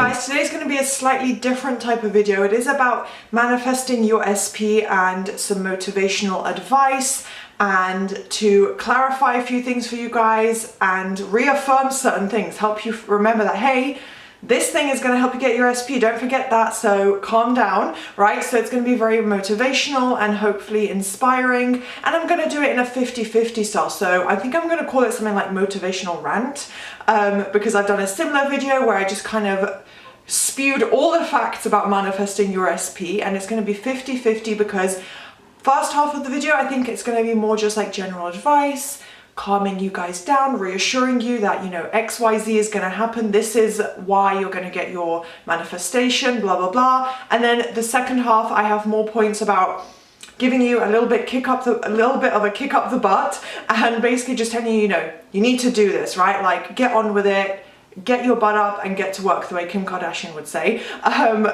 guys, today's going to be a slightly different type of video. It is about manifesting your SP and some motivational advice, and to clarify a few things for you guys and reaffirm certain things, help you remember that, hey, this thing is going to help you get your SP, don't forget that, so calm down, right? So it's going to be very motivational and hopefully inspiring, and I'm going to do it in a 50-50 style. So I think I'm going to call it something like motivational rant, because I've done a similar video where I just kind of spewed all the facts about manifesting your SP, and it's going to be 50-50 because first half of the video, I think it's going to be more just like general advice, calming you guys down, reassuring you that, you know, XYZ is going to happen. This is why you're going to get your manifestation, blah, blah, blah. And then the second half, I have more points about giving you a little bit of a kick up the butt, and basically just telling you, you know, you need to do this, right? Like, get on with it. Get your butt up and get to work, the way Kim Kardashian would say.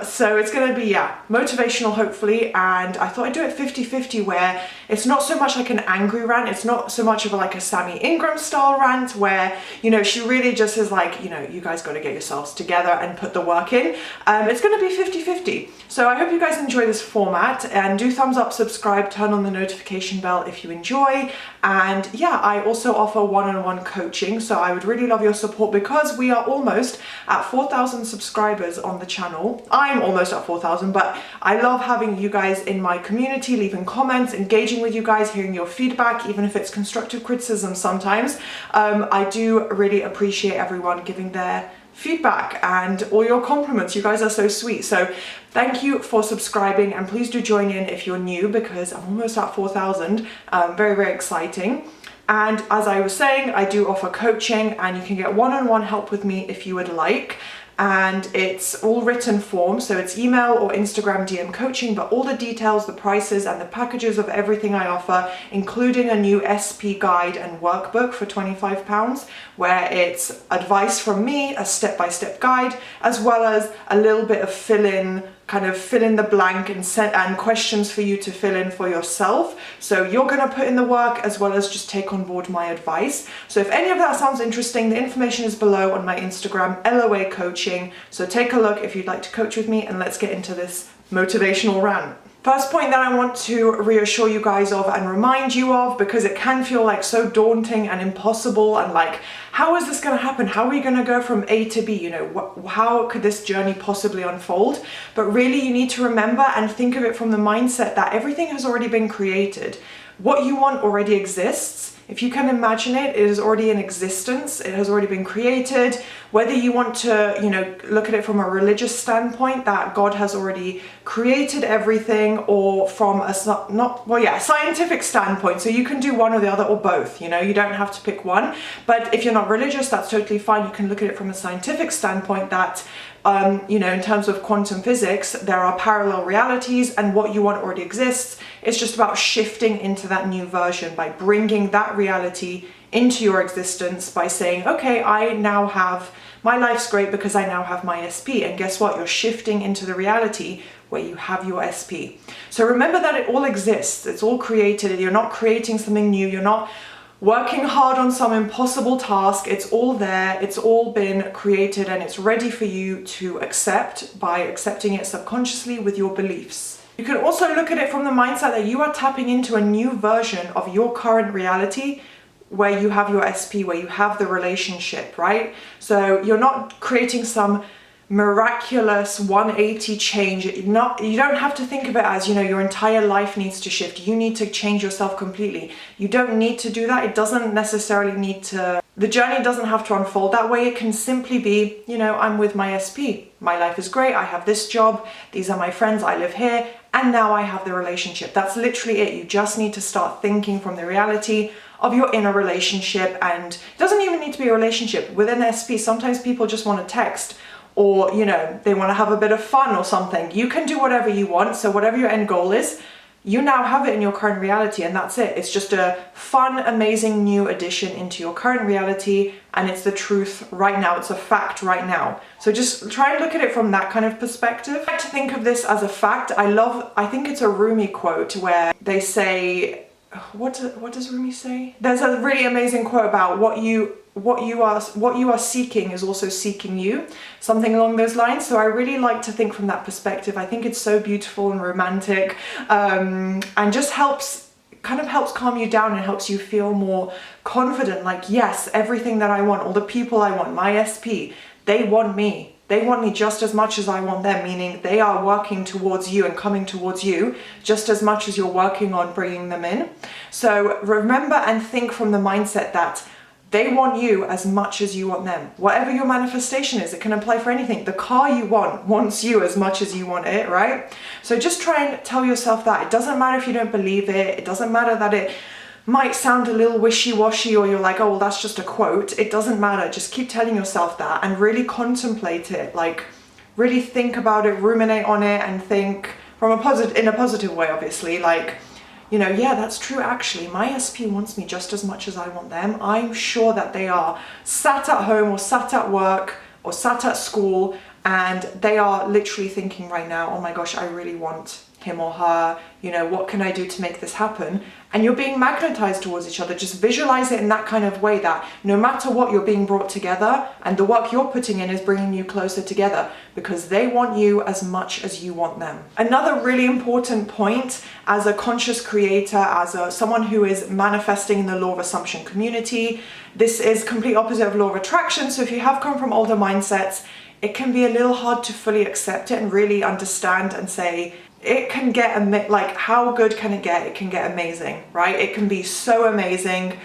So it's going to be, yeah, motivational hopefully, and I thought I'd do it 50-50 where it's not so much like an angry rant, it's not so much of like a Sammy Ingram style rant where, you know, she really just is like, you know, you guys got to get yourselves together and put the work in. It's going to be 50-50. So I hope you guys enjoy this format, and do thumbs up, subscribe, turn on the notification bell if you enjoy. And yeah, I also offer one-on-one coaching, so I would really love your support because we are almost at 4,000 subscribers on the channel. I'm almost at 4,000, but I love having you guys in my community, leaving comments, engaging with you guys, hearing your feedback, even if it's constructive criticism sometimes. I do really appreciate everyone giving their feedback and all your compliments. You guys are so sweet. So thank you for subscribing, and please do join in if you're new because I'm almost at 4,000. Very, very exciting. And as I was saying, I do offer coaching, and you can get one-on-one help with me if you would like. And it's all written form, so it's email or Instagram DM coaching, but all the details, the prices and the packages of everything I offer, including a new SP guide and workbook for £25, where it's advice from me, a step-by-step guide, as well as a little bit of fill in the blank and questions for you to fill in for yourself. So you're going to put in the work as well as just take on board my advice. So if any of that sounds interesting, the information is below on my Instagram, LOA Coaching. So take a look if you'd like to coach with me, and let's get into this motivational rant. First point that I want to reassure you guys of and remind you of, because it can feel like so daunting and impossible, and like, how is this going to happen? How are we going to go from A to B? You know, how could this journey possibly unfold? But really, you need to remember and think of it from the mindset that everything has already been created. What you want already exists. If you can imagine it, it is already in existence. It has already been created. Whether you want to, you know, look at it from a religious standpoint, that God has already created everything, or from a scientific standpoint. So you can do one or the other or both, you know, you don't have to pick one. But if you're not religious, that's totally fine. You can look at it from a scientific standpoint that, you know, in terms of quantum physics, there are parallel realities, and what you want already exists. It's just about shifting into that new version by bringing that reality into your existence by saying, okay, I now have, my life's great because I now have my SP. And guess what? You're shifting into the reality where you have your SP. So remember that it all exists. It's all created. You're not creating something new. You're not working hard on some impossible task. It's all there. It's all been created, and it's ready for you to accept by accepting it subconsciously with your beliefs. You can also look at it from the mindset that you are tapping into a new version of your current reality where you have your SP, where you have the relationship, right? So you're not creating some miraculous 180 change. You don't have to think of it as, you know, your entire life needs to shift. You need to change yourself completely. You don't need to do that. It doesn't necessarily need to, the journey doesn't have to unfold that way. It can simply be, you know, I'm with my SP. My life is great. I have this job. These are my friends. I live here. And now I have the relationship. That's literally it. You just need to start thinking from the reality of your inner relationship. And it doesn't even need to be a relationship. Within SP, sometimes people just want to text, or, you know, they want to have a bit of fun or something. You can do whatever you want. So whatever your end goal is, you now have it in your current reality, and that's it. It's just a fun, amazing new addition into your current reality, and it's the truth right now. It's a fact right now. So just try and look at it from that kind of perspective. I like to think of this as a fact. I think it's a Rumi quote where they say, what does Rumi say? There's a really amazing quote about what you are seeking is also seeking you, something along those lines. So I really like to think from that perspective. I think it's so beautiful and romantic, and just kind of helps calm you down and helps you feel more confident. Like, yes, everything that I want, all the people I want, my SP, they want me. They want me just as much as I want them, meaning they are working towards you and coming towards you just as much as you're working on bringing them in. So remember and think from the mindset that they want you as much as you want them. Whatever your manifestation is, it can apply for anything. The car you want wants you as much as you want it, right? So just try and tell yourself that. It doesn't matter if you don't believe it. It doesn't matter that it might sound a little wishy-washy or you're like, oh, well, that's just a quote. It doesn't matter. Just keep telling yourself that and really contemplate it. Like, really think about it, ruminate on it, and think from in a positive way, obviously. Like, you know, yeah, that's true. Actually, my SP wants me just as much as I want them. I'm sure that they are sat at home or sat at work or sat at school, and they are literally thinking right now, oh my gosh, I really want him or her, you know, what can I do to make this happen? And you're being magnetized towards each other. Just visualize it in that kind of way, that no matter what, you're being brought together, and the work you're putting in is bringing you closer together because they want you as much as you want them. Another really important point as a conscious creator, as someone who is manifesting in the law of assumption community, this is complete opposite of law of attraction. So if you have come from older mindsets, it can be a little hard to fully accept it and really understand and say, it can get, like, how good can it get? It can get amazing, right? It can be so amazing.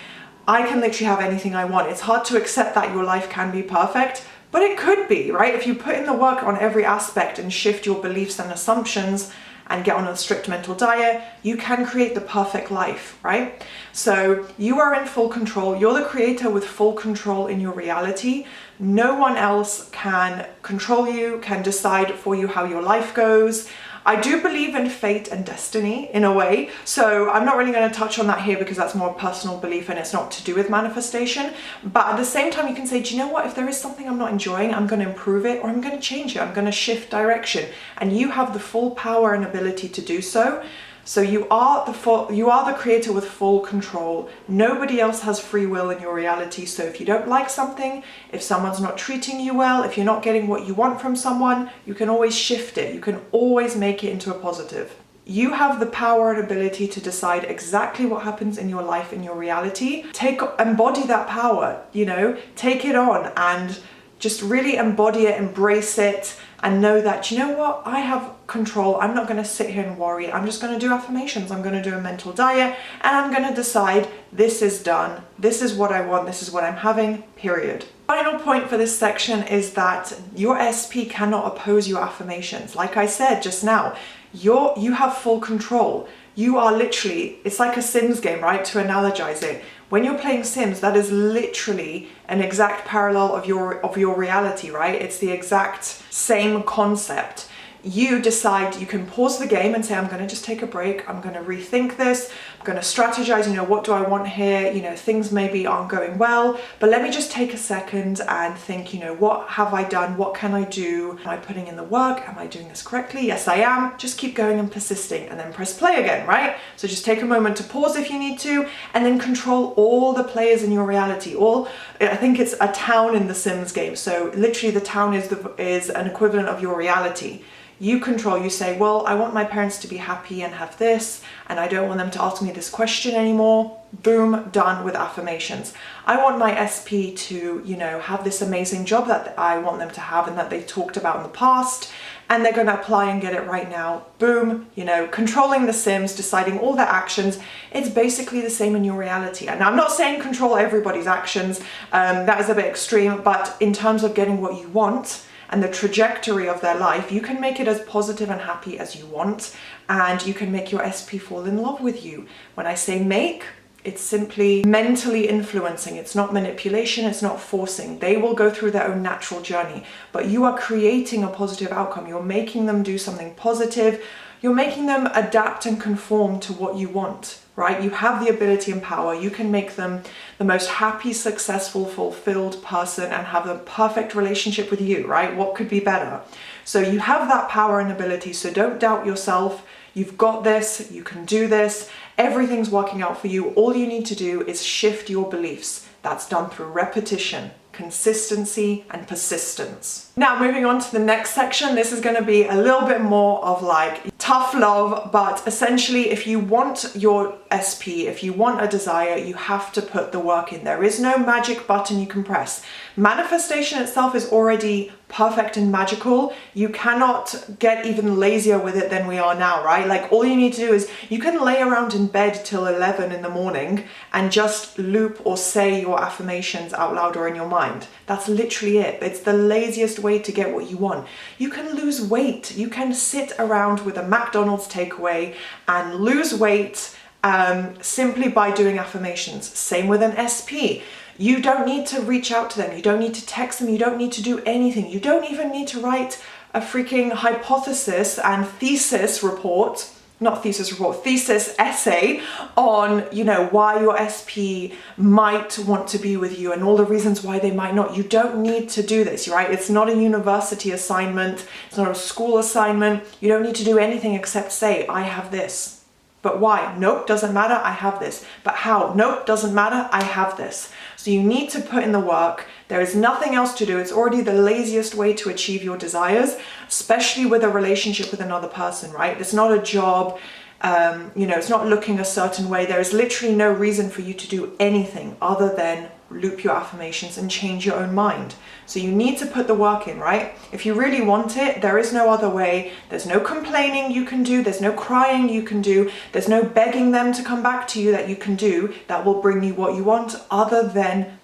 I can literally have anything I want. It's hard to accept that your life can be perfect, but it could be, right? If you put in the work on every aspect and shift your beliefs and assumptions and get on a strict mental diet, you can create the perfect life, right? So you are in full control. You're the creator with full control in your reality. No one else can control you, can decide for you how your life goes. I do believe in fate and destiny in a way, so I'm not really going to touch on that here because that's more a personal belief and it's not to do with manifestation. But at the same time, you can say, do you know what? If there is something I'm not enjoying, I'm going to improve it, or I'm going to change it. I'm going to shift direction, and you have the full power and ability to do so. So you are the creator with full control. Nobody else has free will in your reality. So if you don't like something, if someone's not treating you well, if you're not getting what you want from someone, you can always shift it. You can always make it into a positive. You have the power and ability to decide exactly what happens in your life, in your reality. Embody that power, you know, take it on and just really embody it, embrace it, and know that, you know what, I have control. I'm not going to sit here and worry. I'm just going to do affirmations. I'm going to do a mental diet, and I'm going to decide this is done. This is what I want. This is what I'm having, period. Final point for this section is that your SP cannot oppose your affirmations. Like I said just now, you have full control. You are literally, it's like a Sims game, right? To analogize it. When you're playing Sims, that is literally an exact parallel of your reality, right? It's the exact same concept. You decide, you can pause the game and say, I'm going to just take a break. I'm going to rethink this. I'm going to strategize, you know, what do I want here? You know, things maybe aren't going well, but let me just take a second and think, you know, what have I done? What can I do? Am I putting in the work? Am I doing this correctly? Yes, I am. Just keep going and persisting, and then press play again, right? So just take a moment to pause if you need to, and then control all the players in your reality. I think it's a town in the Sims game. So literally the town is an equivalent of your reality. You control, you say, well, I want my parents to be happy and have this, and I don't want them to ask me this question anymore. Boom, done with affirmations. I want my SP to, you know, have this amazing job that I want them to have and that they talked about in the past, and they're going to apply and get it right now. Boom, you know, controlling the Sims, deciding all their actions. It's basically the same in your reality. And I'm not saying control everybody's actions. That is a bit extreme, but in terms of getting what you want, and the trajectory of their life, you can make it as positive and happy as you want, and you can make your SP fall in love with you. When I say make, it's simply mentally influencing. It's not manipulation, it's not forcing. They will go through their own natural journey, but you are creating a positive outcome. You're making them do something positive. You're making them adapt and conform to what you want, right? You have the ability and power. You can make them the most happy, successful, fulfilled person and have the perfect relationship with you, right? What could be better? So you have that power and ability. So don't doubt yourself. You've got this. You can do this. everything's working out for you. All you need to do is shift your beliefs. That's done through repetition, consistency, and persistence. Now, moving on to the next section, this is going to be a little bit more of like tough love, but essentially if you want your SP, if you want a desire, you have to put the work in. There is no magic button you can press. Manifestation itself is already perfect and magical. You cannot get even lazier with it than we are now, right? Like all you need to do is you can lay around in bed till 11 in the morning and just loop or say your affirmations out loud or in your mind. That's literally it. It's the laziest way to get what you want. You can lose weight. You can sit around with a McDonald's takeaway and lose weight simply by doing affirmations. Same with an SP. You don't need to reach out to them. You don't need to text them. You don't need to do anything. You don't even need to write a freaking hypothesis and thesis essay on, you know, why your SP might want to be with you and all the reasons why they might not. You don't need to do this, right? It's not a university assignment. It's not a school assignment. You don't need to do anything except say, I have this. But why? Nope, doesn't matter, I have this. But how? Nope, doesn't matter, I have this. So you need to put in the work. There is nothing else to do. It's already the laziest way to achieve your desires, especially with a relationship with another person, right? It's not a job, you know, it's not looking a certain way. There is literally no reason for you to do anything other than loop your affirmations and change your own mind. So you need to put the work in, right? If you really want it, there is no other way. There's no complaining you can do. There's no crying you can do. There's no begging them to come back to you that you can do that will bring you what you want other than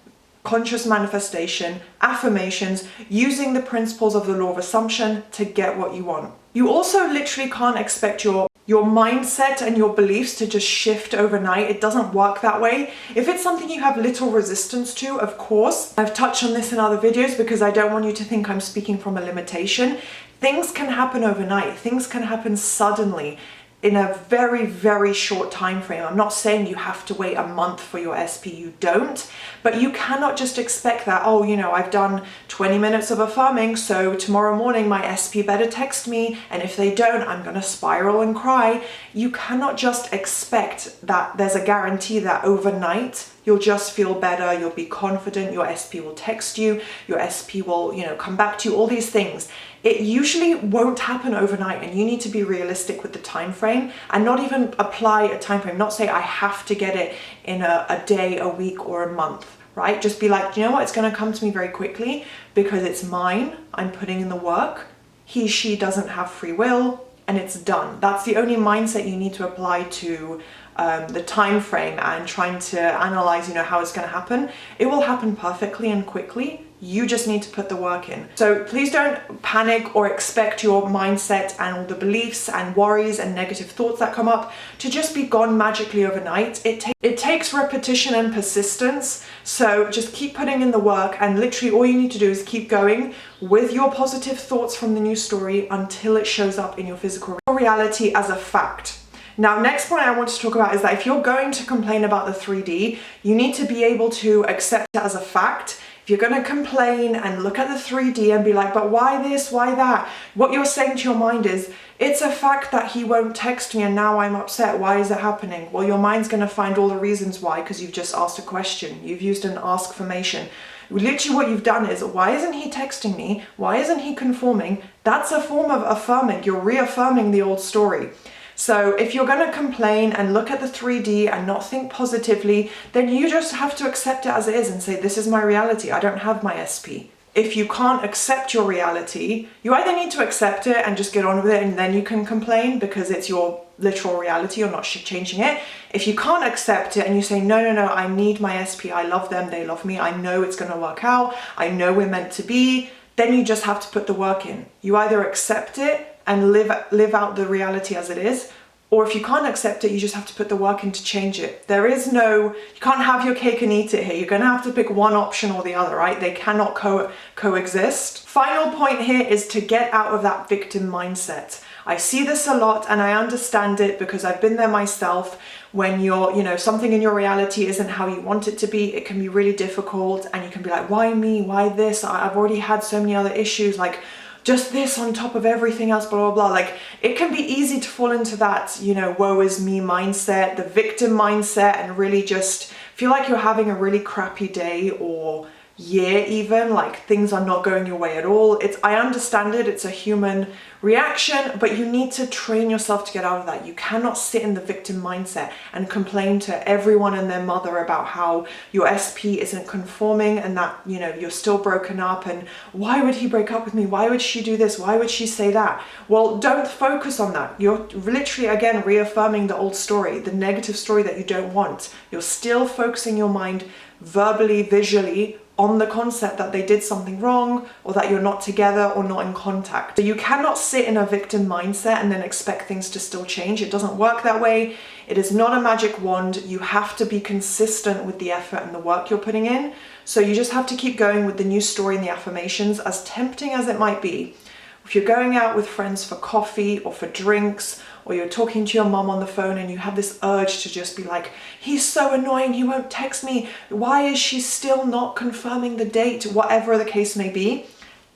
conscious manifestation, affirmations, using the principles of the law of assumption to get what you want. You also literally can't expect your mindset and your beliefs to just shift overnight. It doesn't work that way. If it's something you have little resistance to, of course, I've touched on this in other videos because I don't want you to think I'm speaking from a limitation. Things can happen overnight. Things can happen suddenly in a very, very short time frame. I'm not saying you have to wait a month for your SP, you don't, but you cannot just expect that, oh, you know, I've done 20 minutes of affirming, so tomorrow morning my SP better text me, and if they don't, I'm gonna spiral and cry. You cannot just expect that there's a guarantee that overnight you'll just feel better, you'll be confident, your SP will text you, your SP will, you know, come back to you, all these things. It usually won't happen overnight, and you need to be realistic with the time frame and not even apply a time frame, not say I have to get it in a day, a week, or a month, right? Just be like, you know what, it's gonna come to me very quickly because it's mine, I'm putting in the work, he, she doesn't have free will, and it's done. That's the only mindset you need to apply to the time frame and trying to analyze, you know, how it's going to happen. It will happen perfectly and quickly. You just need to put the work in. So please don't panic or expect your mindset and all the beliefs and worries and negative thoughts that come up to just be gone magically overnight. It takes repetition and persistence. So just keep putting in the work, and literally all you need to do is keep going with your positive thoughts from the new story until it shows up in your physical reality as a fact. Now, next point I want to talk about is that if you're going to complain about the 3D, you need to be able to accept it as a fact. If you're going to complain and look at the 3D and be like, but why this, why that? What you're saying to your mind is, it's a fact that he won't text me and now I'm upset. Why is it happening? Well, your mind's going to find all the reasons why because you've just asked a question. You've used an ask formation. Literally what you've done is, why isn't he texting me? Why isn't he conforming? That's a form of affirming. You're reaffirming the old story. So if you're going to complain and look at the 3D and not think positively, then you just have to accept it as it is and say, this is my reality. I don't have my SP. If you can't accept your reality, you either need to accept it and just get on with it and then you can complain because it's your literal reality, you're not changing it. If you can't accept it and you say, no, I need my SP, I love them, they love me, I know it's going to work out, I know we're meant to be, then you just have to put the work in. You either accept it and live out the reality as it is, or if you can't accept it, you just have to put the work in to change it. There is no, you can't have your cake and eat it here. You're gonna have to pick one option or the other, right? They cannot coexist. Final point here is to get out of that victim mindset. I see this a lot and I understand it because I've been there myself. When you're, you know, something in your reality isn't how you want it to be, it can be really difficult and you can be like, why me? Why this? I've already had so many other issues. Like, just this on top of everything else, blah, blah, blah. Like, it can be easy to fall into that, you know, woe is me mindset, the victim mindset, and really just feel like you're having a really crappy day or year even, like things are not going your way at all. I understand it, it's a human reaction, but you need to train yourself to get out of that. You cannot sit in the victim mindset and complain to everyone and their mother about how your SP isn't conforming and that, you know, you're still broken up and why would he break up with me? Why would she do this? Why would she say that? Well, don't focus on that. You're literally, again, reaffirming the old story, the negative story that you don't want. You're still focusing your mind verbally, visually on the concept that they did something wrong or that you're not together or not in contact. So you cannot sit in a victim mindset and then expect things to still change. It doesn't work that way. It is not a magic wand. You have to be consistent with the effort and the work you're putting in. So you just have to keep going with the new story and the affirmations, as tempting as it might be. If you're going out with friends for coffee or for drinks, or you're talking to your mom on the phone and you have this urge to just be like, he's so annoying, he won't text me, why is she still not confirming the date, whatever the case may be,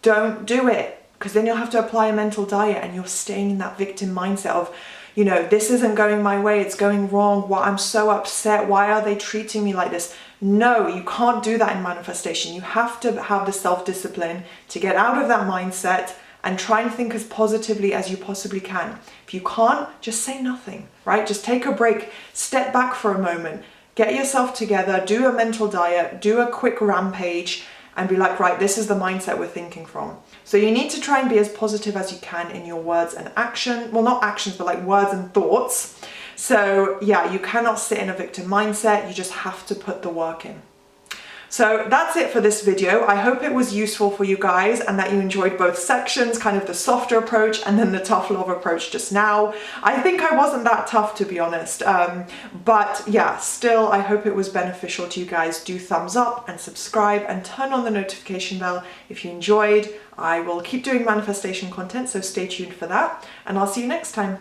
don't do it, because then you'll have to apply a mental diet and you're staying in that victim mindset of, you know, this isn't going my way, it's going wrong, why I'm so upset, why are they treating me like this? No, you can't do that in manifestation. You have to have the self-discipline to get out of that mindset and try and think as positively as you possibly can. If you can't, just say nothing, right? Just take a break, step back for a moment, get yourself together, do a mental diet, do a quick rampage, and be like, right, this is the mindset we're thinking from. So you need to try and be as positive as you can in your words and action. Well, not actions, but like words and thoughts. So yeah, you cannot sit in a victim mindset. You just have to put the work in. So that's it for this video. I hope it was useful for you guys and that you enjoyed both sections, kind of the softer approach and then the tough love approach just now. I think I wasn't that tough, to be honest. But yeah, still, I hope it was beneficial to you guys. Do thumbs up and subscribe and turn on the notification bell if you enjoyed. I will keep doing manifestation content, so stay tuned for that. And I'll see you next time.